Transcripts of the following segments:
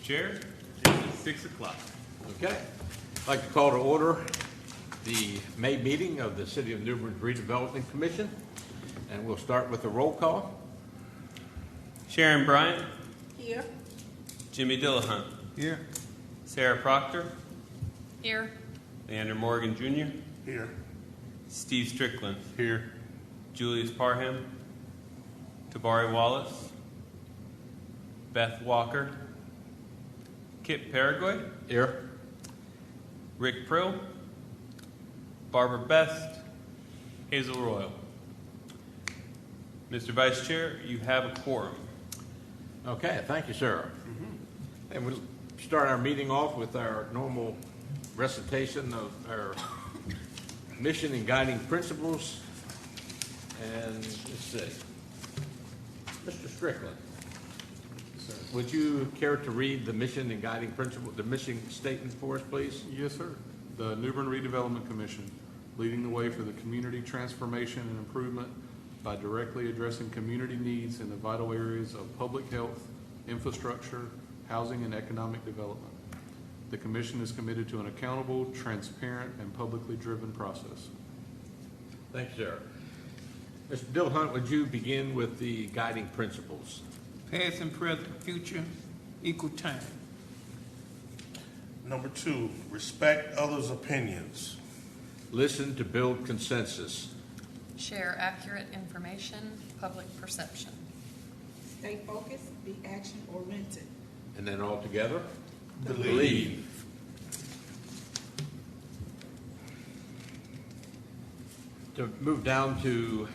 Mr. Chair, it is 6 o'clock. Okay. I'd like to call to order the May meeting of the City of New Bern's Redevelopment Commission, and we'll start with a roll call. Sharon Bryant. Here. Jimmy Dillahunt. Here. Sarah Proctor. Here. Leander Morgan Jr. Here. Steve Strickland. Here. Julius Parham. Tabari Wallace. Beth Walker. Kip Paraguay. Here. Rick Prill. Barbara Best. Hazel Royal. Mr. Vice Chair, you have a quorum. Okay, thank you, sir. And we'll start our meeting off with our normal recitation of our mission and guiding principles. And let's see. Mr. Strickland, would you care to read the mission and guiding principle, the mission statement for us, please? Yes, sir. The New Bern Redevelopment Commission, leading the way for the community transformation and improvement by directly addressing community needs in the vital areas of public health, infrastructure, housing, and economic development. The Commission is committed to an accountable, transparent, and publicly driven process. Thank you, sir. Mr. Dillahunt, would you begin with the guiding principles? Past and present, future, equal time. Number 2, respect others' opinions. Listen to build consensus. Share accurate information, public perception. Stay focused, be action-oriented. And then all together? Believe. To move down to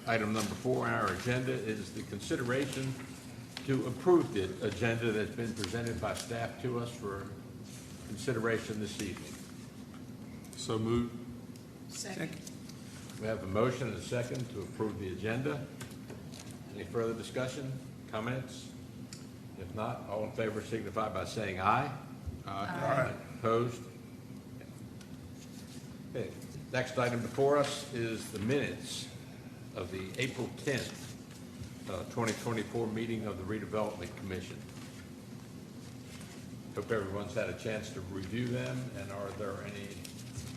item number 4 on our agenda is the consideration to approve the agenda that's been presented by staff to us for consideration this evening. So moved. Second. We have a motion and a second to approve the agenda. Any further discussion, comments? If not, all in favor signify by saying aye. Aye. Opposed? Okay. Next item before us is the minutes of the April 10th, 2024 meeting of the Redevelopment Commission. Hope everyone's had a chance to review them, and are there any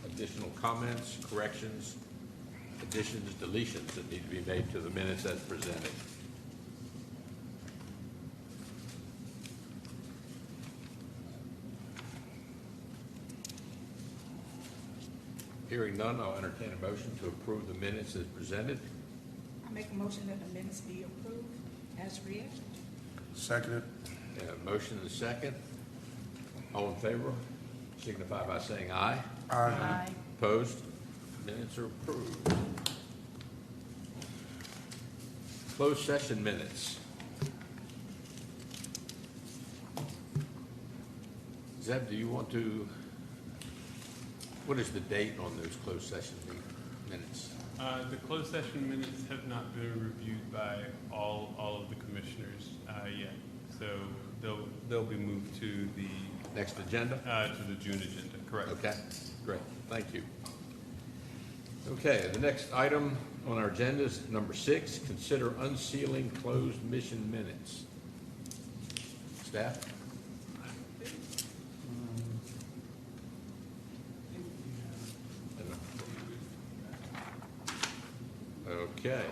additional comments, corrections, additions, deletions that need to be made to the minutes as presented? Hearing none, I'll entertain a motion to approve the minutes as presented. I make a motion that the minutes be approved as read. Seconded. A motion and a second. All in favor signify by saying aye. Aye. Opposed? Minutes are approved. Closed session minutes. Zeb, do you want to, what is the date on those closed session minutes? The closed session minutes have not been reviewed by all of the commissioners yet, so they'll be moved to the Next agenda? to the June agenda. Correct. Okay, great, thank you. Okay, the next item on our agenda is number 6, consider unsealing closed mission minutes. Staff? Okay.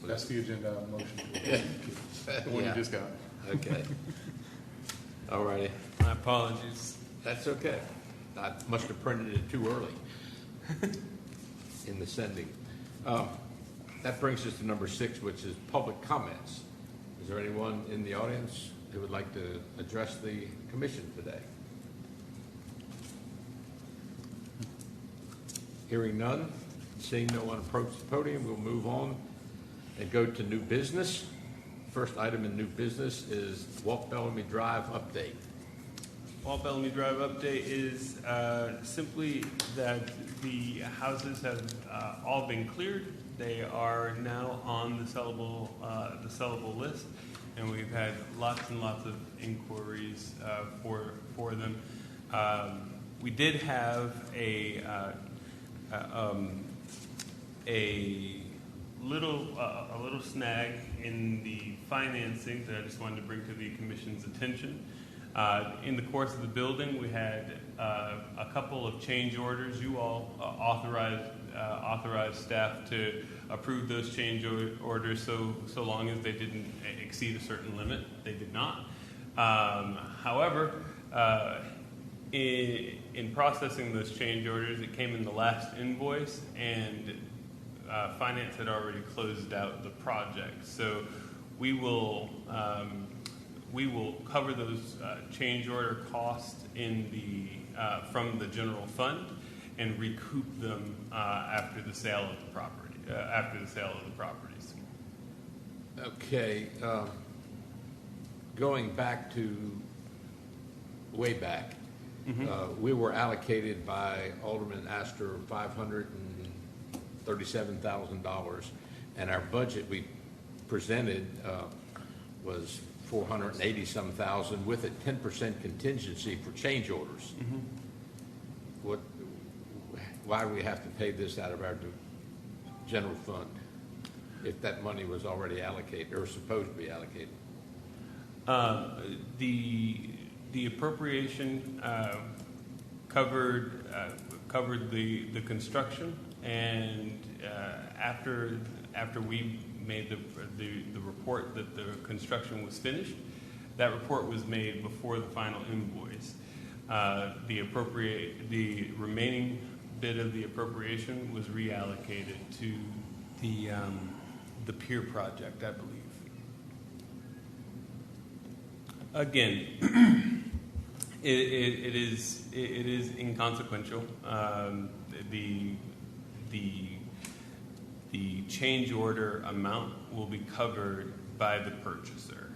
That's the agenda motion. The one you Yeah. just got. Okay. All righty. My apologies. That's okay. I must have printed it too early in the sending. That brings us to number 6, which is public comments. Is there anyone in the audience who would like to address the commission today? Hearing none, seeing no one approach the podium, we'll move on and go to new business. First item in new business is Walt Bellamy Drive update. Walt Bellamy Drive update is simply that the houses have all been cleared. They are now on the sellable list, and we've had lots and lots of inquiries for them. We did have a a little snag in the financing that I just wanted to bring to the commission's attention. In the course of the building, we had a couple of change orders. You all authorized staff to approve those change orders so long as they didn't exceed a certain limit. They did not. However, in processing those change orders, it came in the last invoice, and finance had already closed out the project. So we will cover those change order costs from the general fund and recoup them after the sale of the property. Properties. Okay, going back to way back, we were allocated by Alderman Astor $537,000, and our budget we presented was $480-some thousand with a 10% contingency for change orders. Why do we have to pay this out of our general fund if that money was already allocated or supposed to be allocated? The appropriation covered the construction, and after we made the report that the construction was finished, that report was made before the final invoice. The remaining bit of the appropriation was reallocated to the pier project, I believe. Again, it is inconsequential. The change order amount will be covered by the purchaser,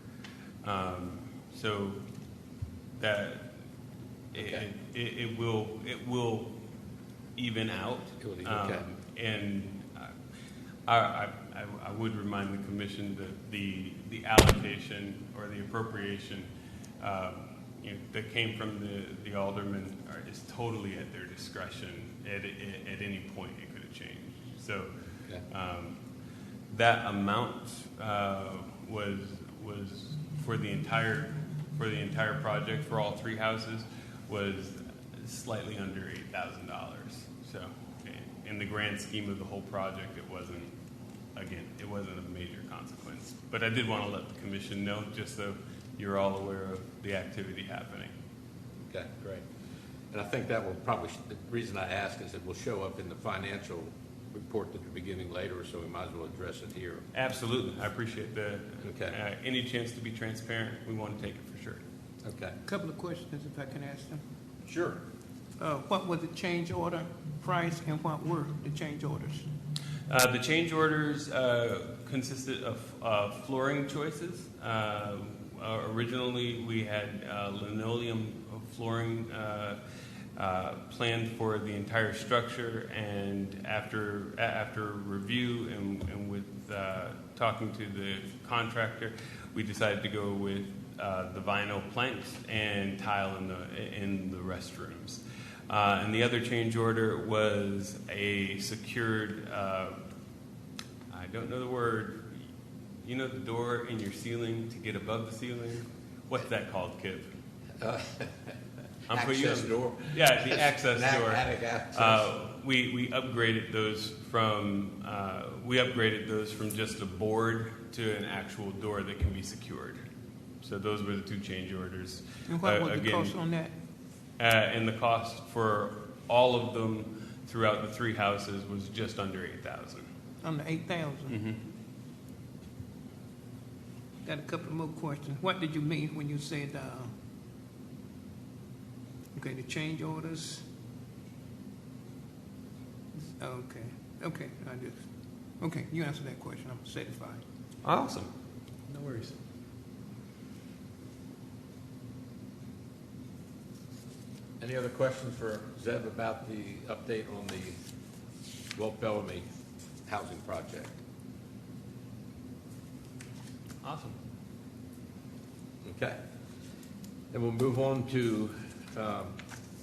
so that it will even out. Okay. And I would remind the commission that the allocation or the appropriation that came from the aldermen is totally at their discretion. At any point, it could have changed. So that amount was for the entire project for all three houses was slightly under $8,000. So in the grand scheme of the whole project, it wasn't a major consequence. But I did want to let the commission know, just so you're all aware of the activity happening. Okay, great. And I think that will probably, the reason I ask is it will show up in the financial report at the beginning later, so we might as well address it here. Absolutely. I appreciate that. Okay. Any chance to be transparent, we want to take it for sure. Okay. A couple of questions, if I can ask them. Sure. What was the change order price, and what were the change orders? The change orders consisted of flooring choices. Originally, we had linoleum flooring planned for the entire structure, and after review and with talking to the contractor, we decided to go with the vinyl planks and tile in the restrooms. And the other change order was a secured, I don't know the word, you know the door in your ceiling to get above the ceiling? What's that called, Kip? Access door? Yeah, the access door. Attic access. We upgraded those from just a board to an actual door that can be secured. So those were the two change orders. And what was the cost on that? And the cost for all of them throughout the three houses was just under $8,000. Under $8,000. Mm-hmm. Got a couple more questions. What did you mean when you said, the change orders? Okay, you answered that question. I'm satisfied. Awesome. No worries. Any other questions for Zeb about the update on the Walt Bellamy housing project? Awesome. Okay. Then we'll move on to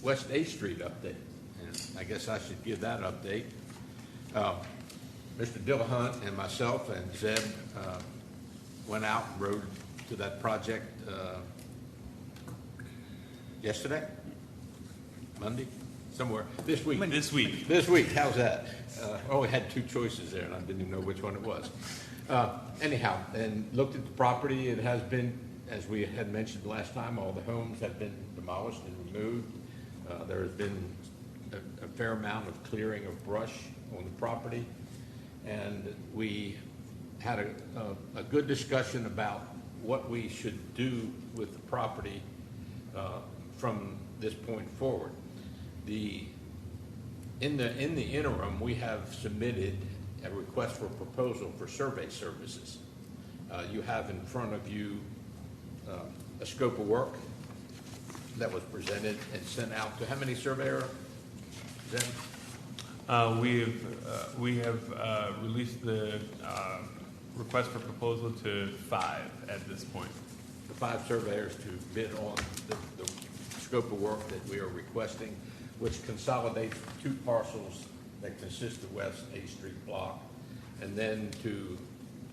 West 8th Street update. And I guess I should give that update. Mr. Dillahunt and myself and Zeb went out and rode to that project yesterday, Monday, somewhere, this week. This week. This week, how's that? We had two choices there, and I didn't even know which one it was. Anyhow, and looked at the property. It has been, as we had mentioned last time, all the homes have been demolished and removed. There has been a fair amount of clearing of brush on the property, and we had a good discussion about what we should do with the property from this point forward. In the interim, we have submitted a request for proposal for survey services. You have in front of you a scope of work that was presented and sent out to how many surveyor? We have released the request for proposal to 5 at this point. The 5 surveyors to bid on the scope of work that we are requesting, which consolidates 2 parcels that consist of West 8th Street block, and then to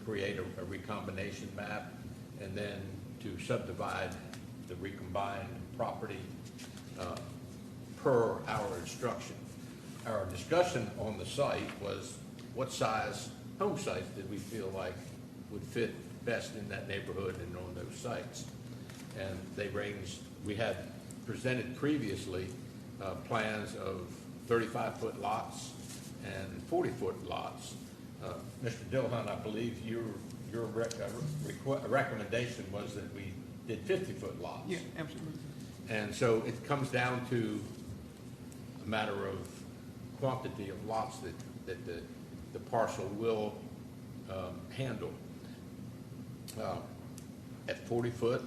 create a recombination map, and then to subdivide the recombined property per our instruction. Our discussion on the site was what size home sites did we feel like would fit best in that neighborhood and on those sites. And they ranged, we had presented previously plans of 35-foot lots and 40-foot lots. Mr. Dillahunt, I believe your recommendation was that we did 50-foot lots. Yeah, absolutely. And so it comes down to a matter of quantity of lots that the parcel will handle. At 40 foot,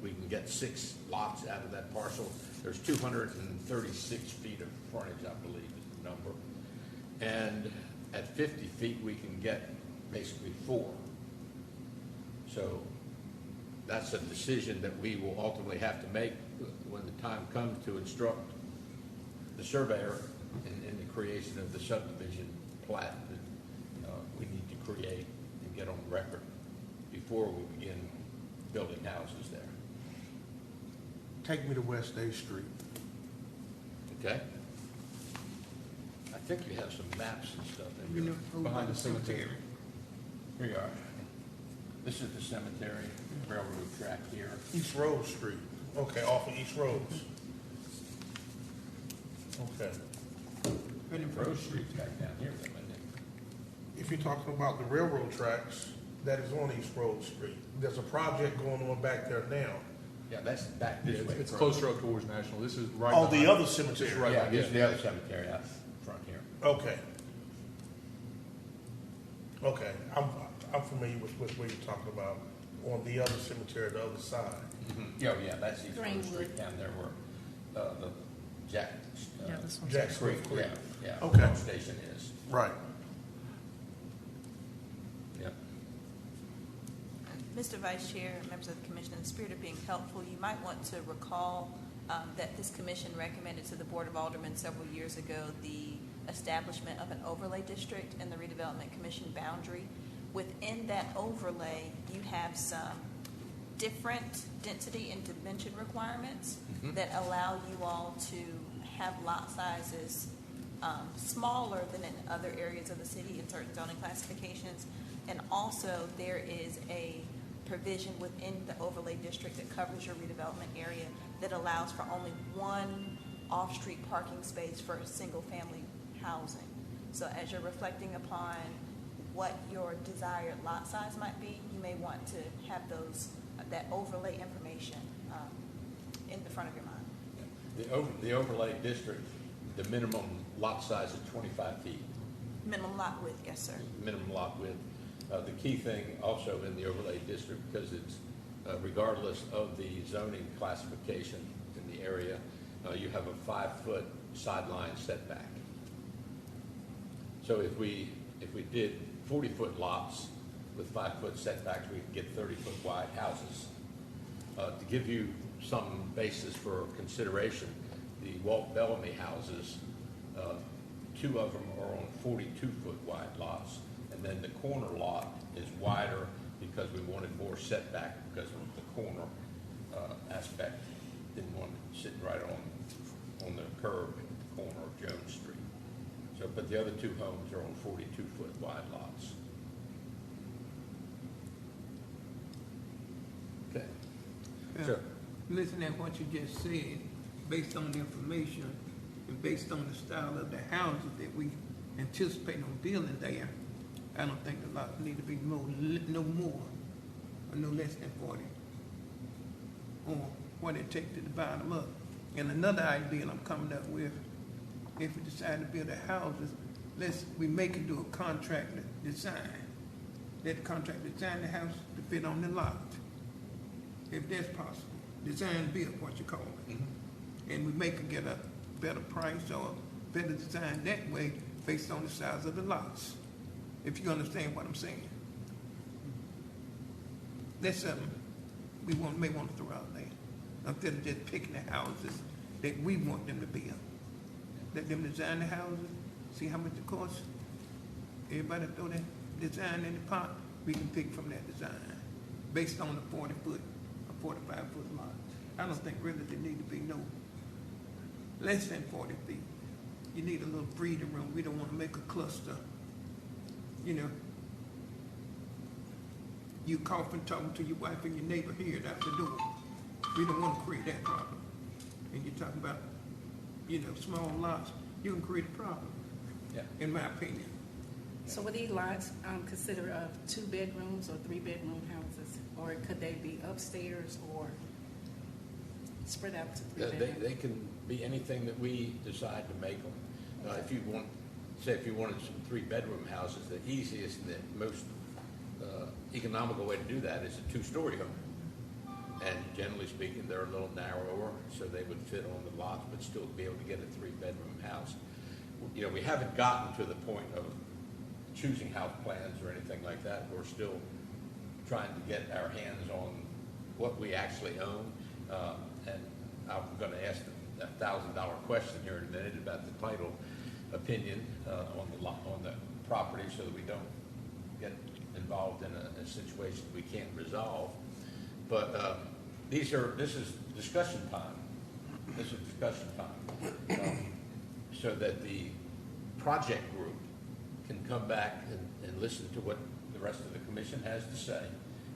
we can get 6 lots out of that parcel. There's 236 feet of frontage, I believe is the number. And at 50 feet, we can get basically 4. So that's a decision that we will ultimately have to make when the time comes to instruct the surveyor in the creation of the subdivision plat that we need to create and get on record before we begin building houses there. Take me to West 8th Street. Okay? I think you have some maps and stuff in You here. know, over Behind by the cemetery. Here you are. This is the cemetery, railroad track here. East Road Street. Okay, off of East Roads. Okay. Right in front Road of- Street's back down here, though, isn't it? If you're talking about the railroad tracks, that is on East Road Street. There's a project going on back there now. Yeah, that's back this way. It's further. closer up towards National. This is right Oh, the behind. other This cemetery. is right Yeah, back this is there. the other cemetery out front here. Okay. Okay, I'm familiar with what you're talking about on the other cemetery, the other side. Yeah, yeah, that's East Road Greenwood. Street down there where the Jack. Yeah, this one's. Jack Creek, Smith Creek. yeah, Okay. pump station is. Right. Yeah. Mr. Vice Chair, members of the commission, in the spirit of being helpful, you might want to recall that this commission recommended to the Board of Aldermen several years ago the establishment of an overlay district in the Redevelopment Commission boundary. Within that overlay, you have some different density and dimension requirements that allow you all to have lot sizes smaller than in other areas of the city in certain zoning classifications. And also, there is a provision within the overlay district that covers your redevelopment area that allows for only 1 off-street parking space for a single-family housing. So as you're reflecting upon what your desired lot size might be, you may want to have that overlay information in the front of your mind. The overlay district, the minimum lot size is 25 feet, Minimum lot width, yes, sir. minimum lot width. The key thing also in the overlay district, because it's regardless of the zoning classification in the area, you have a 5-foot sideline setback. So if we did 40-foot lots with 5-foot setbacks, we could get 30-foot wide houses. To give you some basis for consideration, the Walt Bellamy houses two of them are on 42-foot wide lots. And then the corner lot is wider because we wanted more setback because of the corner aspect. Didn't want it sitting right on the curb at the corner of Jones Street. So, but the other two homes are on 42-foot wide lots. Okay. Yeah. So, Listen at what you just said, based on the information and based on the style of the houses that we anticipate on building there, I don't think the lots need to be no more or no less than 40, or what it takes to divide them up. And another idea I'm coming up with, if we decide to build the houses, we make it do a contractor design. Let the contractor design the house to fit on the lot, if that's possible. Design build, what you call it. And we make it get a better price or a better design that way based on the size of the lots, if you understand what I'm saying. That's something we may want to throw out there, instead of just picking the houses that we want them to build. Let them design the houses, see how much it costs. Everybody throw that design in the pot, we can pick from that design, based on the 40-foot or 45-foot lot. I don't think really there need to be no less than 40 feet. You need a little breathing room. We don't want to make a cluster. You know, you coughing, talking to your wife and your neighbor here out the door. We don't want to create that problem. And you're talking about, small lots, you can create a problem, in my opinion. So were these lots considered 2 bedrooms or 3 bedroom houses? Or could they be upstairs or spread out to 3 bedrooms? they can be anything that we decide to make them. If you wanted some 3-bedroom houses, the easiest and the most economical way to do that is a 2-story home. And generally speaking, they're a little narrower, so they would fit on the lots, but still be able to get a 3-bedroom house. We haven't gotten to the point of choosing house plans or anything like that. We're still trying to get our hands on what we actually own. And I'm going to ask the $1,000 question here in a minute about the title opinion on the property, so that we don't get involved in a situation we can't resolve. But this is discussion time. This is discussion time, so that the project group can come back and listen to what the rest of the commission has to say,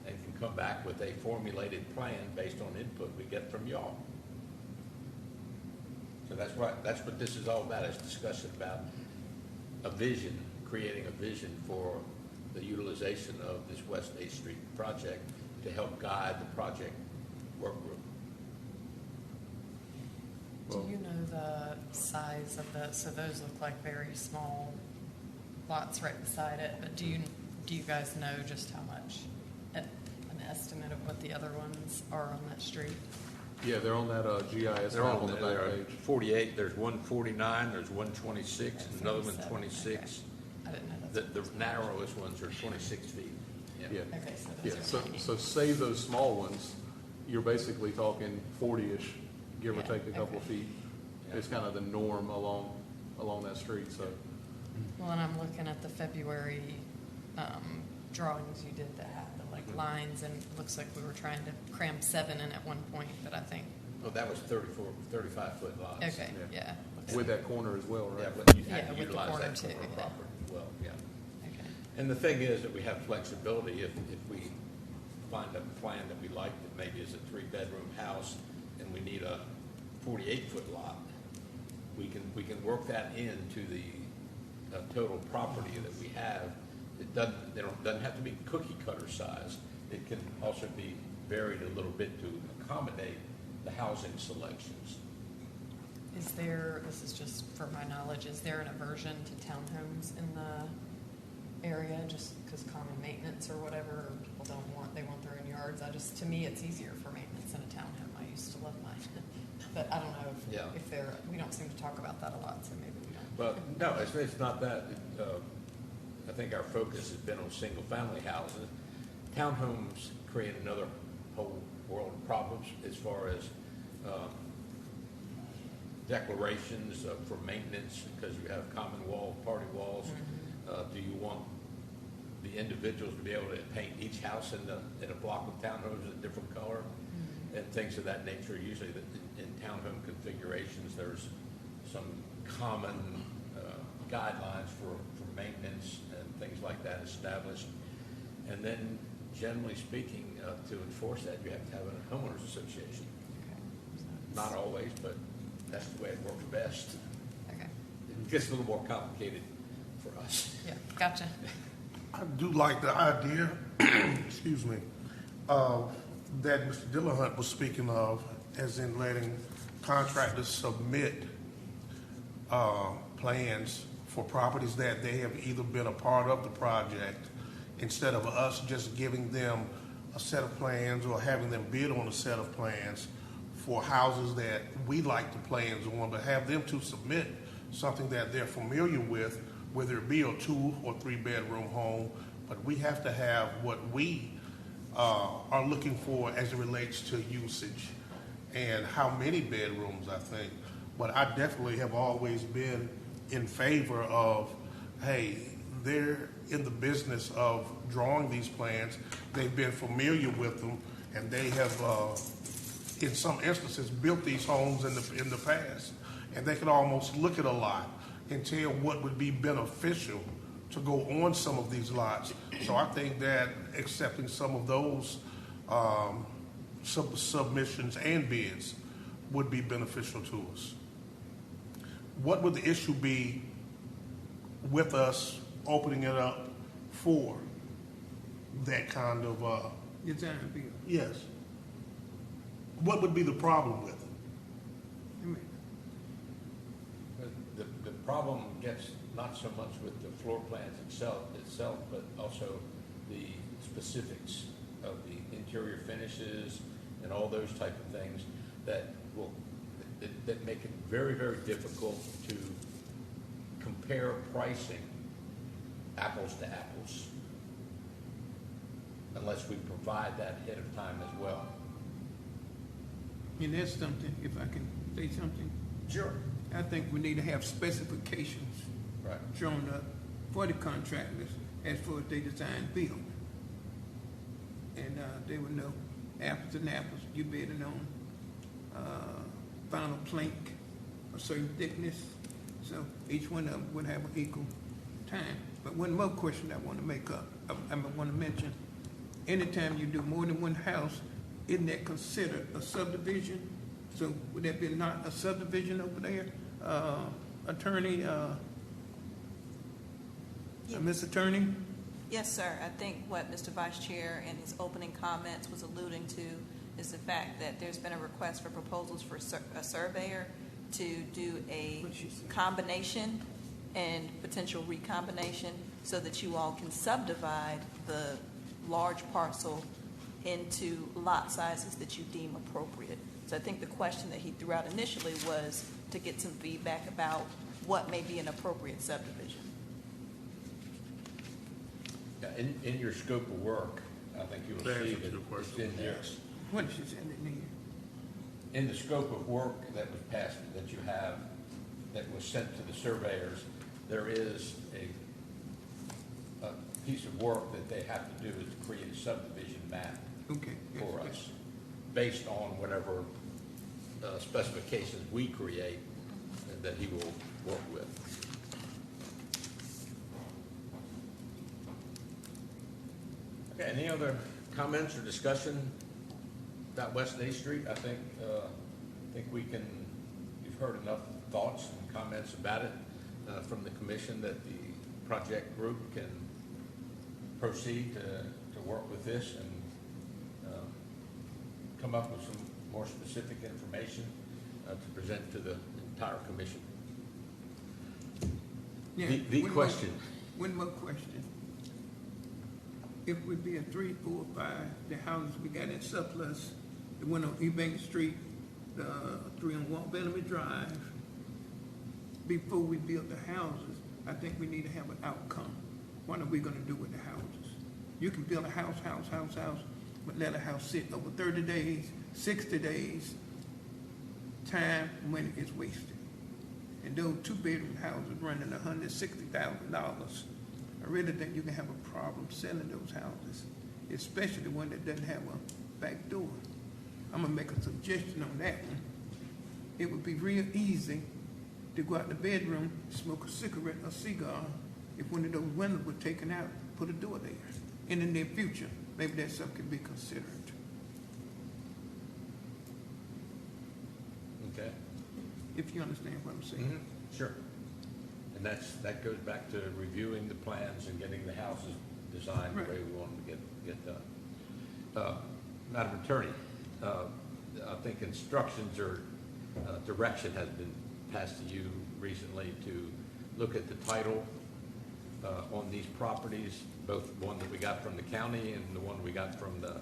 and can come back with a formulated plan based on input we get from y'all. So that's what this is all about, is discussion about a vision, creating a vision for the utilization of this West 8th Street project to help guide the project work group. Do you know the size of so those look like very small lots right beside it, but do you guys know just how much, an estimate of what the other ones are on that street? Yeah, they're on that GIS They're map on on the there back are page. 48, there's 149, there's 126, and another one 47, 26. okay. I didn't know that's. The narrowest ones are 26 feet. Yeah. Okay, so Yeah, those are tiny. so save those small ones, you're basically talking 40-ish, give or Yeah, take a couple of okay. feet. It's kind of the norm along that street, so. Well, and I'm looking at the February drawings you did that had the lines, and it looks like we were trying to cram 7 in at one point, but I think, Oh, that was 35-foot lots. okay, yeah. With that corner as well, Yeah, right? but you Yeah, have to with the utilize corner that too, corner yeah. property as well, yeah. Okay. And the thing is that we have flexibility if we find a plan that we like that maybe is a 3-bedroom house and we need a 48-foot lot, we can work that into the total property that we have. It doesn't have to be cookie cutter size. It can also be varied a little bit to accommodate the housing selections. Is there, this is just for my knowledge, is there an aversion to townhomes in the area just because common maintenance or whatever, or people they want their own yards? To me, it's easier for maintenance in a townhome. I used to love mine. But I don't know if we don't seem to talk about that a lot, so maybe we don't. But no, it's not that. I think our focus has been on single-family houses. Townhomes create another whole world of problems as far as declarations for maintenance, because you have common wall, party walls? Do you want the individuals to be able to paint each house in a block of townhomes a different color? And things of that nature. Usually in townhome configurations, there's some common guidelines for maintenance and things like that established. And then, generally speaking, to enforce that, you have to have a homeowners association. Not always, but that's the way it works best. Okay. It gets a little more complicated for us. Yeah, gotcha. I do like the idea, excuse me, that Mr. Dillahunt was speaking of, as in letting contractors submit plans for properties that they have either been a part of the project, instead of us just giving them a set of plans or having them bid on a set of plans for houses that we like the plans on, but have them to submit something that they're familiar with, whether it be a 2 or 3 bedroom home. But we have to have what we are looking for as it relates to usage and how many bedrooms, I think. But I definitely have always been in favor of, hey, they're in the business of drawing these plans. They've been familiar with them, and they have, in some instances, built these homes in the past. And they can almost look at a lot and tell what would be beneficial to go on some of these lots. So I think that accepting some of those submissions and bids would be beneficial to us. What would the issue be with us opening it up for that kind of Design bill. yes? What would be the problem with it? The problem gets not so much with the floor plans itself, but also the specifics of the interior finishes and all those type of things that make it very, very difficult to compare pricing apples to apples unless we provide that ahead of time as well. And that's something, if I can say something, Sure. I think we need to have specifications Right. drawn up for the contractors as far as they design build. And they would know apples and apples, you bidding on vinyl plank, a certain thickness, so each one of them would have an equal time. But one more question I want to make up, I want to mention, anytime you do more than one house, isn't that considered a subdivision? So would that be not a subdivision over there? Attorney, Ms. Attorney? Yes, sir. I think what Mr. Vice Chair in his opening comments was alluding to is the fact that there's been a request for proposals for a surveyor to do a combination and potential recombination so that you all can subdivide the large parcel into lot sizes that you deem appropriate. So I think the question that he threw out initially was to get some feedback about what may be an appropriate subdivision. Yeah, in your scope of work, I think you will see that it's in there. What did she say in there? In the scope of work that was passed, that you have, that was sent to the surveyors, there is a piece of work that they have to do is to create a subdivision map for us, based on whatever specifications we create that he will work with. Okay, any other comments or discussion about West 8th Street? I think you've heard enough thoughts and comments about it from the commission that the project group can proceed to work with this and come up with some more specific information to present to the entire commission. Yeah, The question. One more question. If we be a 3, 4, 5, the houses we got in surplus, the one on Ebank Street, the 3 on Walt Bellamy Drive, before we build the houses, I think we need to have an outcome. What are we gonna do with the houses? You can build a house, but let a house sit over 30 days, 60 days, time, money is wasted. and those two-bedroom houses running $160,000, I really think you can have a problem selling those houses, especially the one that doesn't have a back door. I'm gonna make a suggestion on that one. It would be real easy to go out in the bedroom, smoke a cigarette or cigar. If one of those windows were taken out, put a door there. In the near future, maybe that something can be considered. Okay. If you understand what I'm saying. Sure. And that goes back to reviewing the plans and getting the houses designed the Right. way we want them to get done. Madam Attorney, I think instructions or direction has been passed to you recently to look at the title on these properties, both one that we got from the county and the one we got from the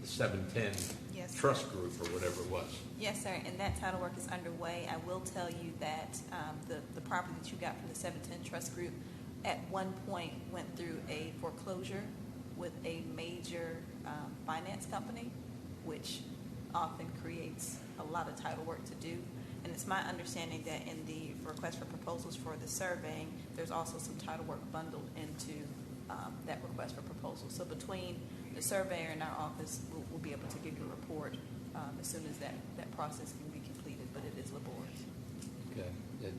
710 Yes. Trust Group or whatever it was. Yes, sir, and that title work is underway. I will tell you that the property that you got from the 710 Trust Group at one point went through a foreclosure with a major finance company, which often creates a lot of title work to do. And it's my understanding that in the request for proposals for the surveying, there's also some title work bundled into that request for proposal. So between the surveyor and our office, we'll be able to give you a report as soon as that process can be completed, but it is laborious. Okay.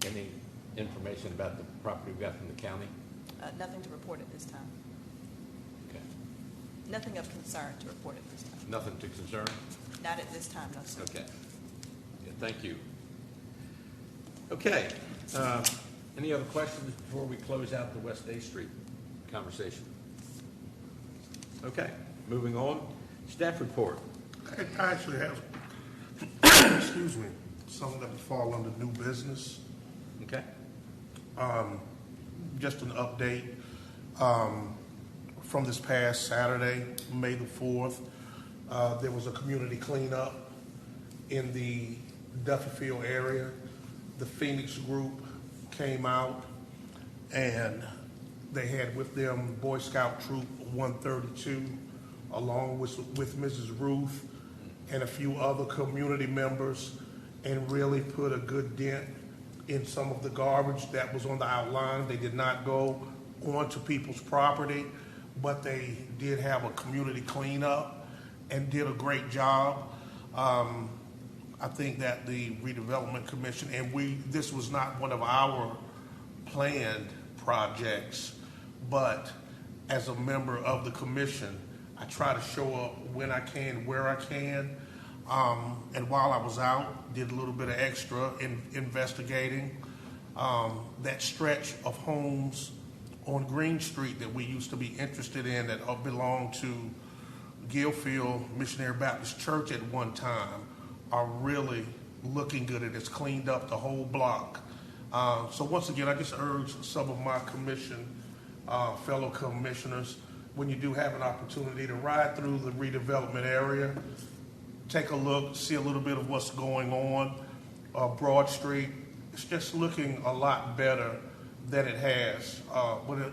Any information about the property we got from the county? Nothing to report at this time. Okay. Nothing of concern to report at this time. Nothing to concern? Not at this time, no, sir. Okay. Yeah, thank you. Okay. Any other questions before we close out the West A Street conversation? Okay. Moving on. Staff report. I actually have, excuse me, some that would fall under new business. Okay. Just an update from this past Saturday, May the 4th. There was a community cleanup in the Duffyfield area. The Phoenix group came out and they had with them Boy Scout Troop 132 along with Mrs. Ruth and a few other community members, and really put a good dent in some of the garbage that was on the outline. They did not go onto people's property, but they did have a community cleanup and did a great job. I think that the Redevelopment Commission, and this was not one of our planned projects, but as a member of the commission, I try to show up when I can, where I can. And while I was out, did a little bit of extra investigating. That stretch of homes on Green Street that we used to be interested in that belonged to Gilfield Missionary Baptist Church at one time are really looking good, and it's cleaned up the whole block. So once again, I just urge some of my fellow commissioners, when you do have an opportunity to ride through the redevelopment area, take a look, see a little bit of what's going on. Broad Street, it's just looking a lot better than it has. But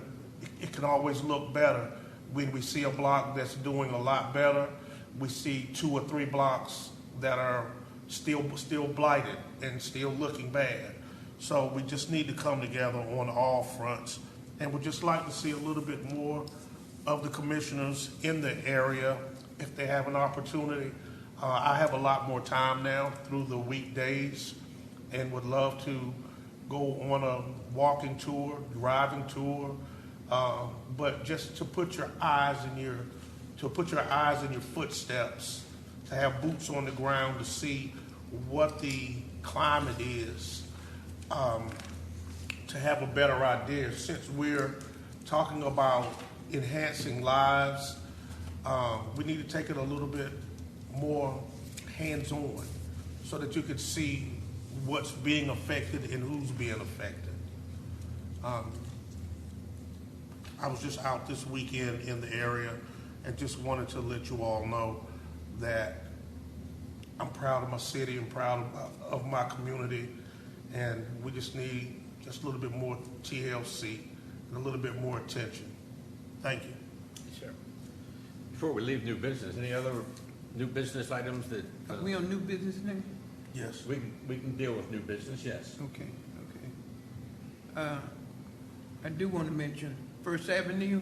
it can always look better. When we see a block that's doing a lot better, we see 2 or 3 blocks that are still blighted and still looking bad. So we just need to come together on all fronts. And we'd just like to see a little bit more of the commissioners in the area if they have an opportunity. I have a lot more time now through the weekdays and would love to go on a walking tour, driving tour, but just to put your eyes in your footsteps, to have boots on the ground to see what the climate is, to have a better idea. Since we're talking about enhancing lives, we need to take it a little bit more hands-on so that you can see what's being affected and who's being affected. I was just out this weekend in the area and just wanted to let you all know that I'm proud of my city and proud of my community, and we just need just a little bit more TLC and a little bit more attention. Thank you. Sure. Before we leave new business, any other new business items that? Are we on new business now? Yes. We can deal with new business, yes. Okay. I do want to mention First Avenue.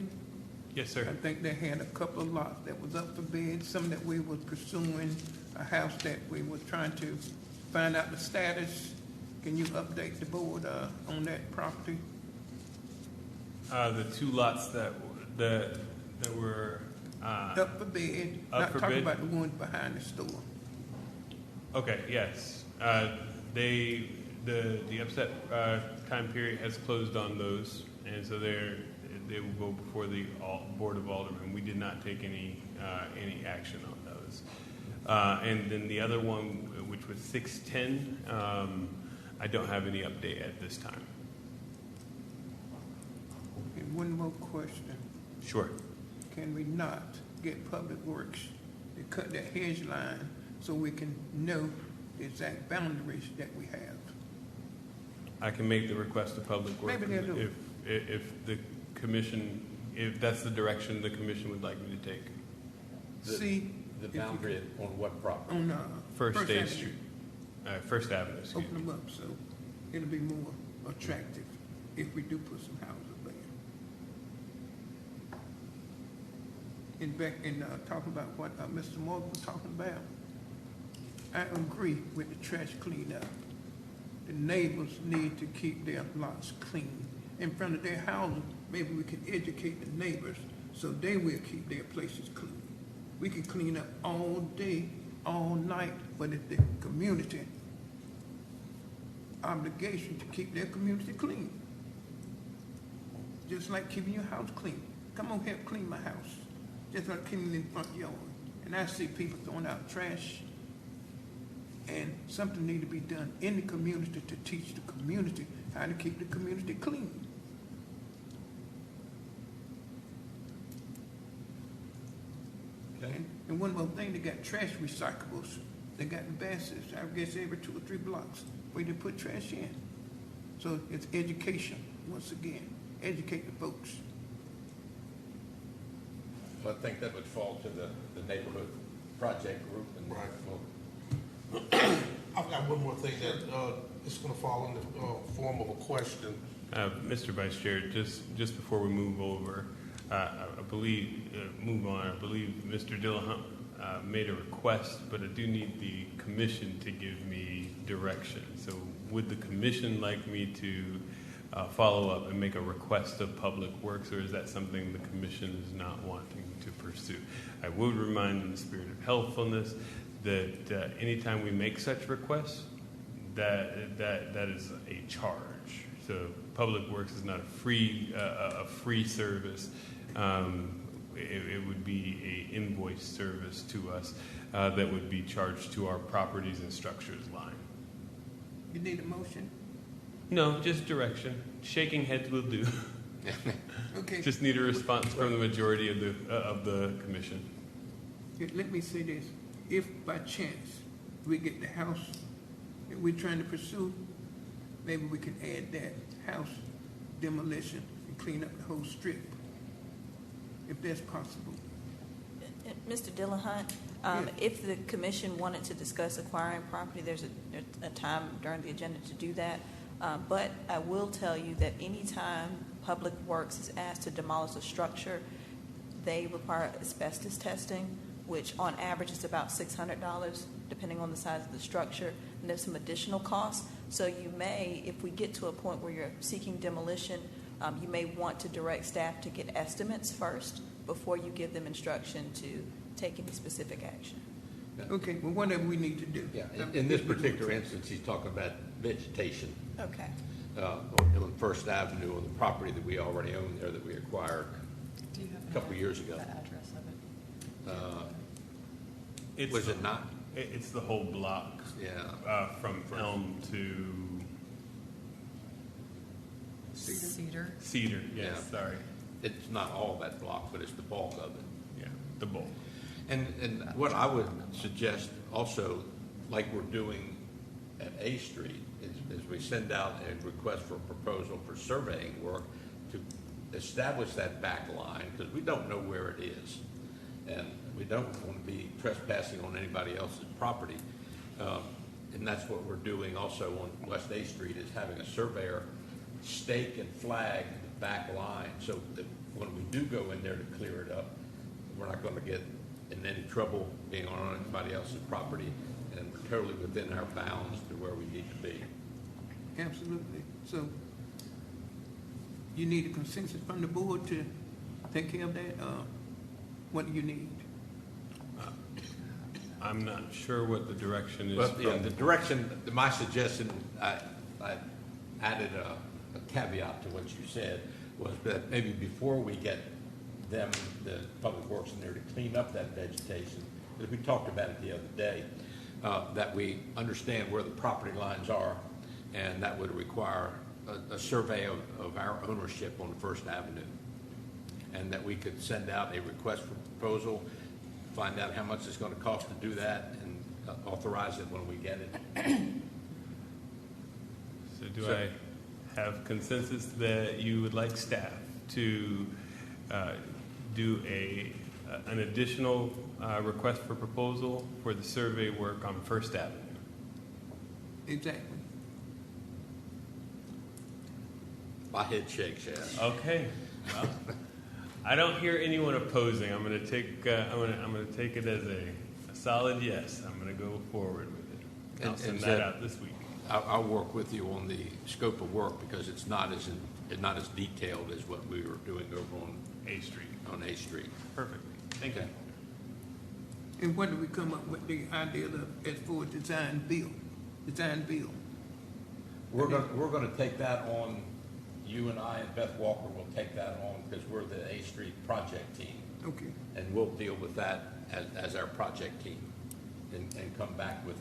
Yes, sir. I think they had a couple of lots that was up for bid, some that we were pursuing, a house that we were trying to find out the status. Can you update the board on that property? The two lots that were Up for bid, up not for talking bid? about the ones behind the store. okay, yes. The upset time period has closed on those, and so they will go before the Board of Aldermen. We did not take any action on those. And then the other one, which was 610, I don't have any update at this time. And one more question. Sure. Can we not get Public Works to cut that hedge line so we can know the exact boundaries that we have? I can make the request to Public Works. Maybe they'll do it. If the commission, if that's the direction the commission would like me to take. See, The if you boundary on what property? on First State Avenue. Street, First Avenue, excuse Open me. them up so it'll be more attractive if we do put some houses there. Talking about what Mr. Morgan was talking about, I agree with the trash cleanup. The neighbors need to keep their lots clean. In front of their houses, maybe we can educate the neighbors so they will keep their places clean. We can clean up all day, all night, but it's the community obligation to keep their community clean. Just like keeping your house clean. Come on, help clean my house. Just like cleaning in the front yard. And I see people throwing out trash. And something need to be done in the community to teach the community how to keep the community clean. Okay. And one more thing, they got trash recyclables. They got the baskets, I guess every 2 or 3 blocks where they put trash in. So it's education, once again. Educate the folks. So I think that would fall to the neighborhood project group and. Right. Well, I've got one more thing that is going to fall in the form of a question. Mr. Vice Chair, just before we move over, I believe Mr. Dillahunt made a request, but I do need the commission to give me direction. So would the commission like me to follow up and make a request of Public Works, or is that something the commission is not wanting to pursue? I would remind, in the spirit of helpfulness, that anytime we make such requests, that is a charge. So Public Works is not a free service. It would be a invoice service to us that would be charged to our properties and structures line. You need a motion? No, just direction. Shaking heads will do. Okay. Just need a response from the majority of the commission. Let me say this. If by chance we get the house that we're trying to pursue, maybe we can add that house demolition and clean up the whole strip, if that's possible. Mr. Dillahunt, Yes. if the commission wanted to discuss acquiring property, there's a time during the agenda to do that. But I will tell you that anytime Public Works is asked to demolish a structure, they require asbestos testing, which on average is about $600, depending on the size of the structure. And there's some additional costs. So you may, if we get to a point where you're seeking demolition, you may want to direct staff to get estimates first before you give them instruction to take any specific action. Okay, well, whatever we need to do. Yeah, in this particular instance, he's talking about vegetation Okay. on First Avenue on the property that we already own there that we acquired Do you have a couple years ago. the address of it? Was it not? It's the whole block. Yeah. From Elm to Cedar. Cedar. Yes, Yeah. sorry. It's not all that block, but it's the bulk of it. Yeah, the bowl. And what I would suggest also, like we're doing at A Street, is we send out a request for a proposal for surveying work to establish that back line, because we don't know where it is. And we don't want to be trespassing on anybody else's property. and that's what we're doing also on West A Street, is having a surveyor stake and flag the back line so that when we do go in there to clear it up, we're not going to get in any trouble being on anybody else's property, and we're totally within our bounds to where we need to be. Absolutely. So you need a consensus from the board to take care of that? What do you need? I'm not sure what the direction is. But yeah, from the direction, my suggestion, I added a caveat to what you said, was that maybe before we get them, the Public Works in there to clean up that vegetation, because we talked about it the other day, that we understand where the property lines are, and that would require a survey of our ownership on First Avenue, and that we could send out a request for proposal, find out how much it's going to cost to do that, and authorize it when we get it. So do I have consensus that you would like staff to do an additional request for proposal for the survey work on First Avenue? Exactly. My head shakes, yes. Okay. Well, I don't hear anyone opposing. I'm going to take it as a solid yes. I'm going to go forward with it. I'll send that out this week. I'll work with you on the scope of work, because it's not as detailed as what we were doing over on A Street. On A Street. Perfect. Thank you. And what do we come up with the idea of as for design build? Design build. We're going to take that on. You and I and Beth Walker will take that on, because we're the A Street project team. Okay. And we'll deal with that as our project team, and come back with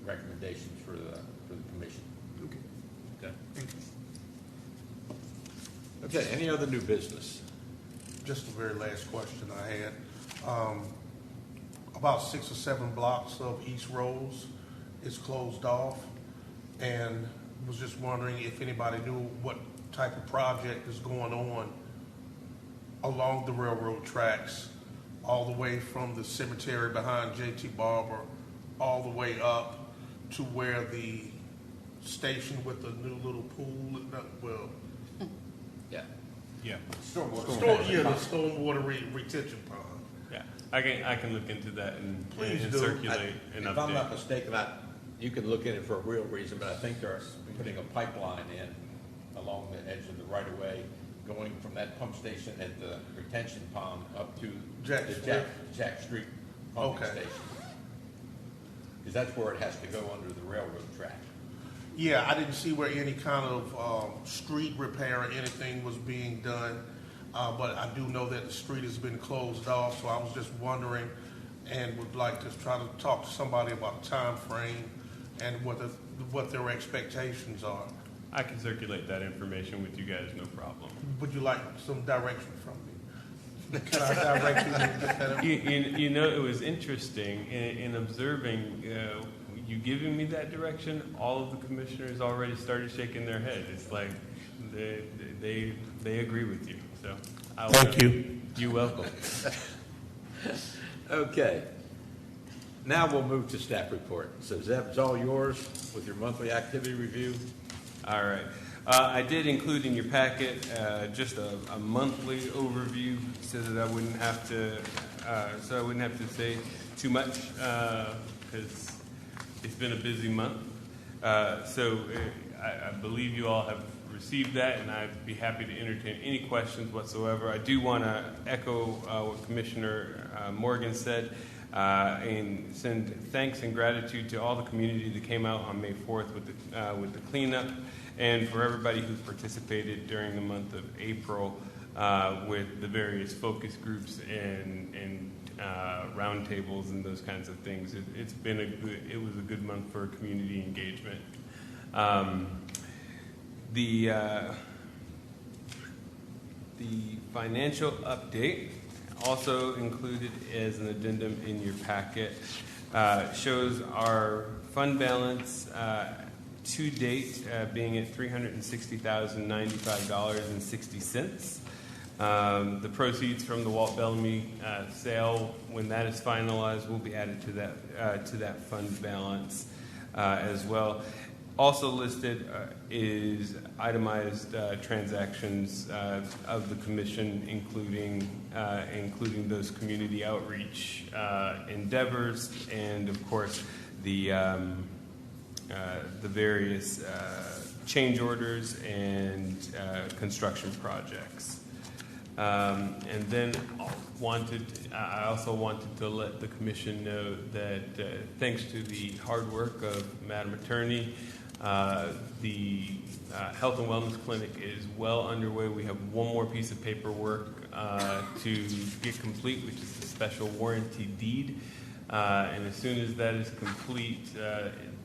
recommendations for the commission. Okay. Okay. Thank you. Okay, any other new business? Just the very last question I had. About 6 or 7 blocks of East Rose is closed off, and was just wondering if anybody knew what type of project is going on along the railroad tracks, all the way from the cemetery behind J.T. Barber, all the way up to where the station with the new little pool, Yeah. Yeah. the stormwater retention pond. Yeah. I can look into that and Please do. circulate an If I'm not update. mistaken, you can look at it for a real reason, but I think they're putting a pipeline in along the edge of the right-of-way, going from that pump station at the retention pond up to Jack the Street. Jack Street pumping Okay. station. Because that's where it has to go under the railroad track. Yeah, I didn't see where any kind of street repair or anything was being done, but I do know that the street has been closed off, so I was just wondering and would like to try to talk to somebody about a time frame and what their expectations are. I can circulate that information with you guys, no problem. Would you like some direction from me? Can I direct you to get that information? You know, it was interesting in observing you giving me that direction. All of the commissioners already started shaking their head. It's like they agree with you. So Thank you. You're welcome. Okay. Now we'll move to staff report. So Zeb, it's all yours with your monthly activity review. All right. I did include in your packet just a monthly overview so that I wouldn't have to say too much because it's been a busy month. So I believe you all have received that, and I'd be happy to entertain any questions whatsoever. I do want to echo what Commissioner Morgan said and send thanks and gratitude to all the community that came out on May 4th with the cleanup, and for everybody who participated during the month of April with the various focus groups and roundtables and those kinds of things. It was a good month for community engagement. The financial update, also included as an addendum in your packet, shows our fund balance to date being at $360,095.60. The proceeds from the Walt Bellamy sale, when that is finalized, will be added to that fund balance. as well. Also listed is itemized transactions of the commission, including those community outreach endeavors, and of course the various change orders and construction projects. And then I also wanted to let the commission know that thanks to the hard work of Madam Attorney, the Health and Wellness Clinic is well underway. We have one more piece of paperwork to get complete, which is the special warranty deed. And as soon as that is complete,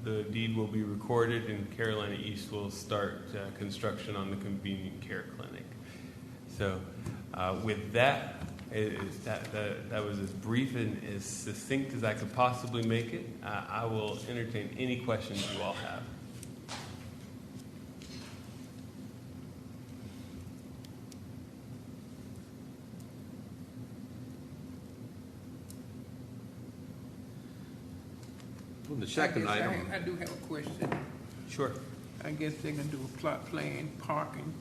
the deed will be recorded and Carolina East will start construction on the convenient care clinic. So with that, that was as brief and as succinct as I could possibly make it. I will entertain any questions you all have. The second item. I do have a question. Sure. I guess they're gonna do a plot plan, parking,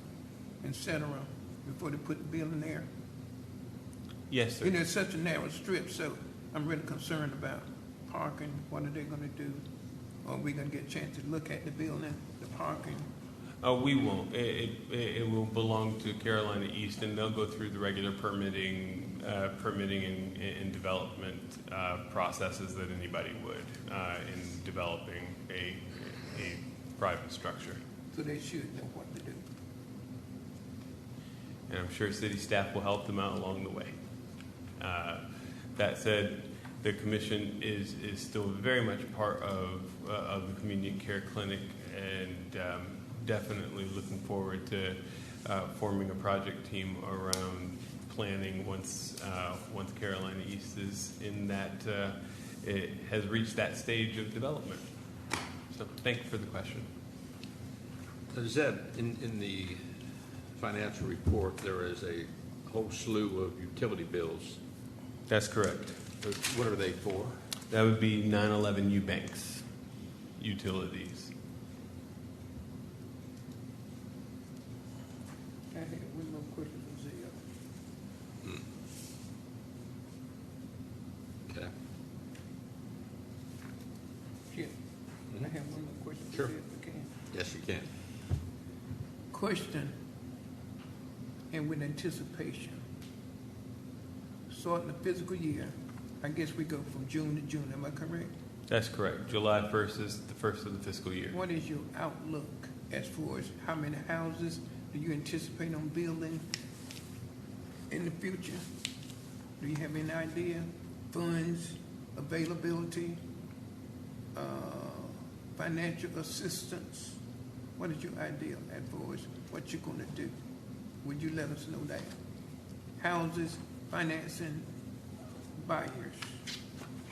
et cetera, before they put the building there. Yes, sir. You know, it's such a narrow strip, so I'm really concerned about parking. What are they gonna do? Are we gonna get a chance to look at the building, the parking? We won't. It will belong to Carolina East, and they'll go through the regular permitting and development processes that anybody would in developing a private structure. So they should know what to do. And I'm sure city staff will help them out along the way. That said, the commission is still very much part of the convenient care clinic, and definitely looking forward to forming a project team around planning once Carolina East is in that it has reached that stage of development. So thank you for the question. Is that in the financial report, there is a whole slew of utility bills. That's correct. What are they for? That would be 911 Eubanks utilities. I had one more question for Zia. Okay. Yeah, I have one more question for Sure. Zia, if you can. Yes, you can. Question, and with anticipation, starting the fiscal year, I guess we go from June to June, am I correct? That's correct. July 1st is the first of the fiscal year. What is your outlook as far as how many houses do you anticipate on building in the future? Do you have any idea? Funds, availability, financial assistance? What is your idea as far as what you're gonna do? Would you let us know that? Houses, financing, buyers.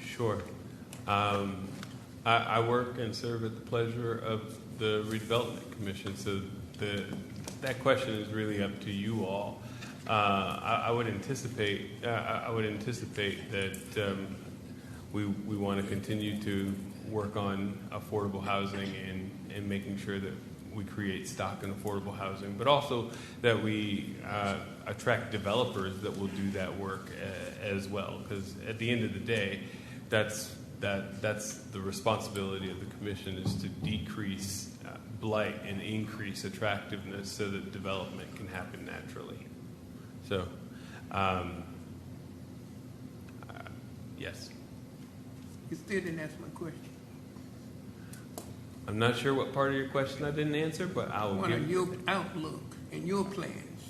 Sure. I work and serve at the pleasure of the Redevelopment Commission, so that question is really up to you all. I would anticipate that we want to continue to work on affordable housing and making sure that we create stock in affordable housing, but also that we attract developers that will do that work as well. Because at the end of the day, that's the responsibility of the commission, is to decrease blight and increase attractiveness so that development can happen naturally. So, yes. You still didn't answer my question. I'm not sure what part of your question I didn't answer, but I will What are give. your outlook and your plans?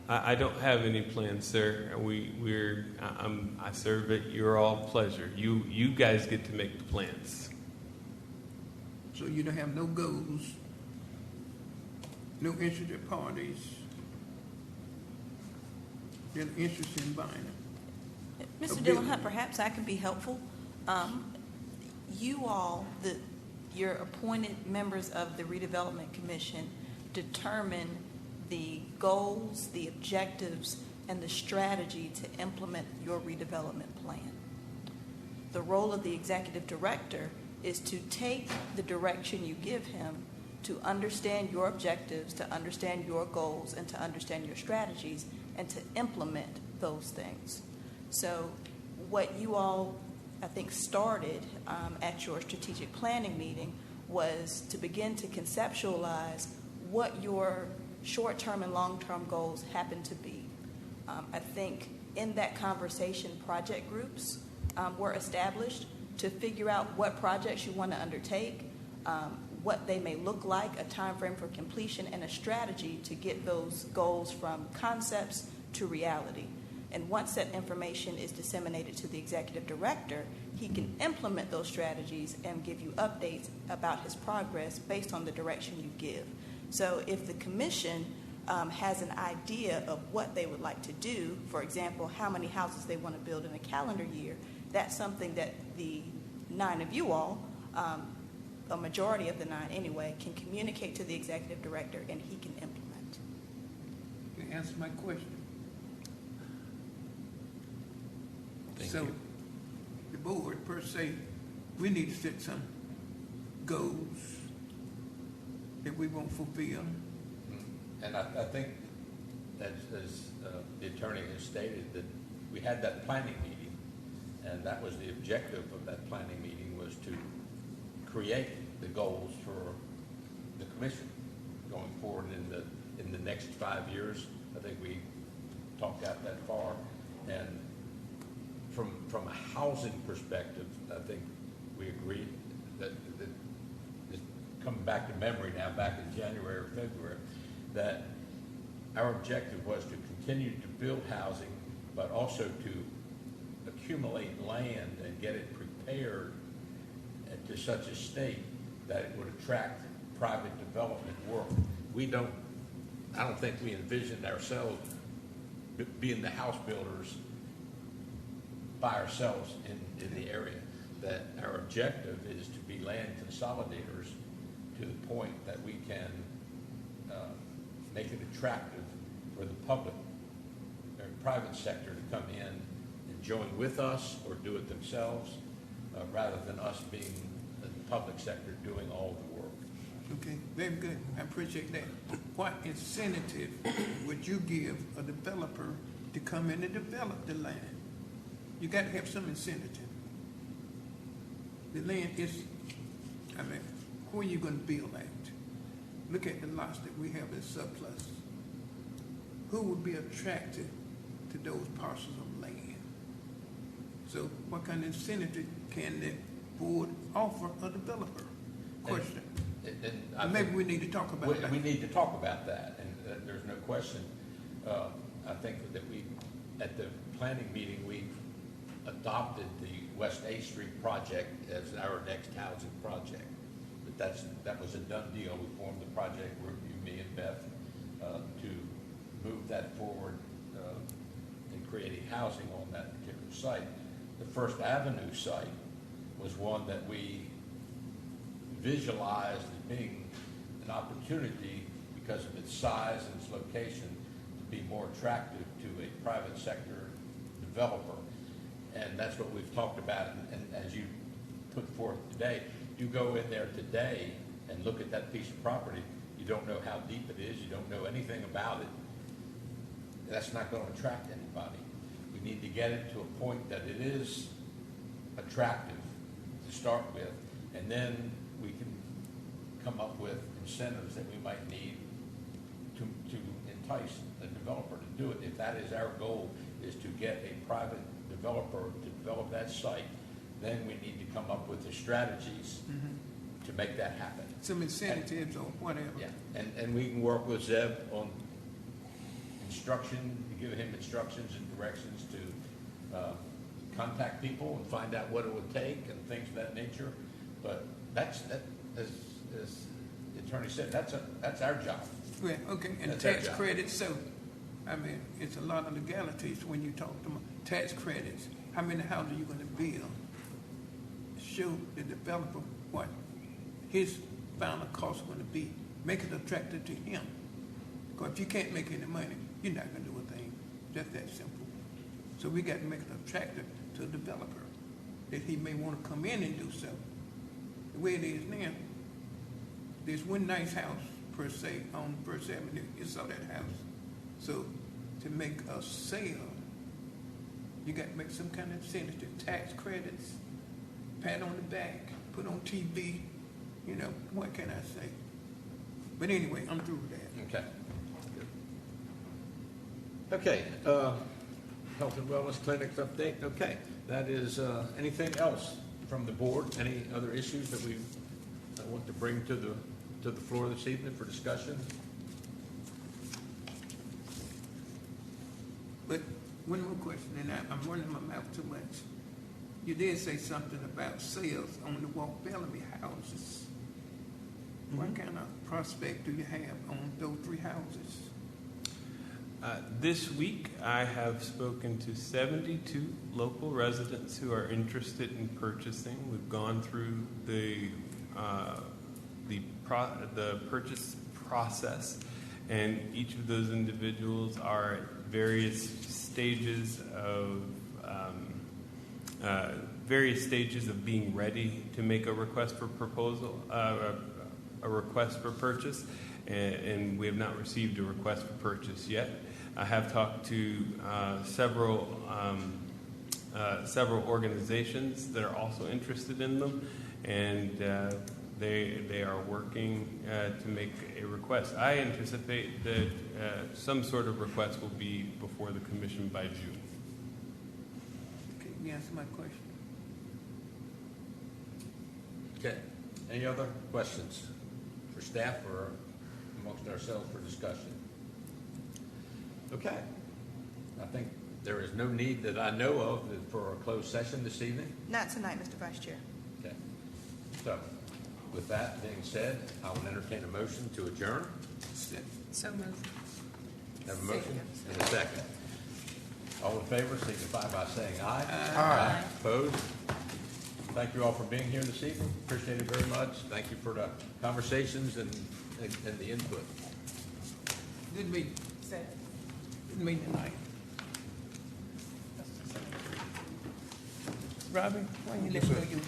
I don't have any plans, sir. I serve at your all pleasure. You guys get to make the plans. So you don't have no goals, no interested parties, that are interested in buying it? Mr. A Dillon building. Hunt, perhaps I can be helpful. You all, your appointed members of the Redevelopment Commission, determine the goals, the objectives, and the strategy to implement your redevelopment plan. The role of the executive director is to take the direction you give him, to understand your objectives, to understand your goals, and to understand your strategies, and to implement those things. So what you all, I think, started at your strategic planning meeting was to begin to conceptualize what your short-term and long-term goals happen to be. I think in that conversation, project groups were established to figure out what projects you want to undertake, what they may look like, a time frame for completion, and a strategy to get those goals from concepts to reality. And once that information is disseminated to the executive director, he can implement those strategies and give you updates about his progress based on the direction you give. So if the commission has an idea of what they would like to do, for example, how many houses they want to build in a calendar year, that's something that the 9 of you all, a majority of the 9 anyway, can communicate to the executive director and he can implement. You answer my question. Thank So, you. the board per se, we need to set some goals that we won't fulfill. And I think, as the attorney has stated, that we had that planning meeting, and that was the objective of that planning meeting, was to create the goals for the commission going forward in the next 5 years. I think we talked out that far. And from a housing perspective, I think we agreed that it's coming back to memory now, back in January or February, that our objective was to continue to build housing, but also to accumulate land and get it prepared to such a state that it would attract private development work. I don't think we envisioned ourselves being the house builders by ourselves in the area. That our objective is to be land consolidators to the point that we can make it attractive for the public or private sector to come in and join with us or do it themselves, rather than us being the public sector doing all the work. Okay, very good. I appreciate that. What incentive would you give a developer to come in and develop the land? You got to have some incentive. The land is, where are you going to build at? Look at the lots that we have in surplus. Who would be attracted to those parcels of land? So what kind of incentive can the board offer a developer? Question. And Maybe we need to talk about that. We need to talk about that, and there's no question. I think that at the planning meeting, we adopted the West 8th Street project as our next housing project. But that was a done deal. We formed the project group, you, me, and Beth, to move that forward in creating housing on that particular site. The First Avenue site was one that we visualized as being an opportunity because of its size and its location to be more attractive to a private sector developer. And that's what we've talked about. And as you put forth today, you go in there today and look at that piece of property, you don't know how deep it is, you don't know anything about it. That's not going to attract anybody. We need to get it to a point that it is attractive to start with, and then we can come up with incentives that we might need to entice the developer to do it. If that is our goal, is to get a private developer to develop that site, then we need to come up with the strategies to make that happen. Some incentives or whatever. Yeah, and we can work with Zeb on instruction, give him instructions and directions to contact people and find out what it would take and things of that nature. But as the attorney said, that's our job. Yeah, okay, and That's our tax job. credits, so, it's a lot of legalities when you talk to them. Tax credits, how many houses are you gonna build? Show the developer what his final cost is gonna be. Make it attractive to him. Because if you can't make any money, you're not gonna do a thing. Just that simple. So we got to make it attractive to a developer that he may wanna come in and do so. the way it is now, there's one nice house per se on First Avenue. You saw that house. So to make a sale, you got to make some kind of incentive, tax credits, pat on the back, put on TV. You know, what can I say? But anyway, I'm through with that. Okay. Okay, health and wellness clinics update. Okay, that is, anything else from the board? Any other issues that we want to bring to the floor this evening for discussion? But one more question, and I'm running my mouth too much. You did say something about sales on the Walt Bellamy houses. What kind of prospect do you have on those 3 houses? This week, I have spoken to 72 local residents who are interested in purchasing. We've gone through the purchase process, and each of those individuals are at various stages of being ready to make a request for proposal, a request for purchase, and we have not received a request for purchase yet. I have talked to several organizations that are also interested in them, and they are working to make a request. I anticipate that some sort of request will be before the commission by June. Can you answer my question? Okay. Any other questions for staff or amongst ourselves for discussion? Okay. I think there is no need that I know of for a closed session this evening. Not tonight, Mr. Vice Chair. Okay. So, with that being said, I will entertain a motion to adjourn. So moved. Have a motion and a second. All in favor, signify by saying aye. Aye. Opposed? Thank you all for being here this evening. Appreciate it very much. Thank you for the conversations and the input. Good meeting. Good meeting tonight. Robbie, why you let me know you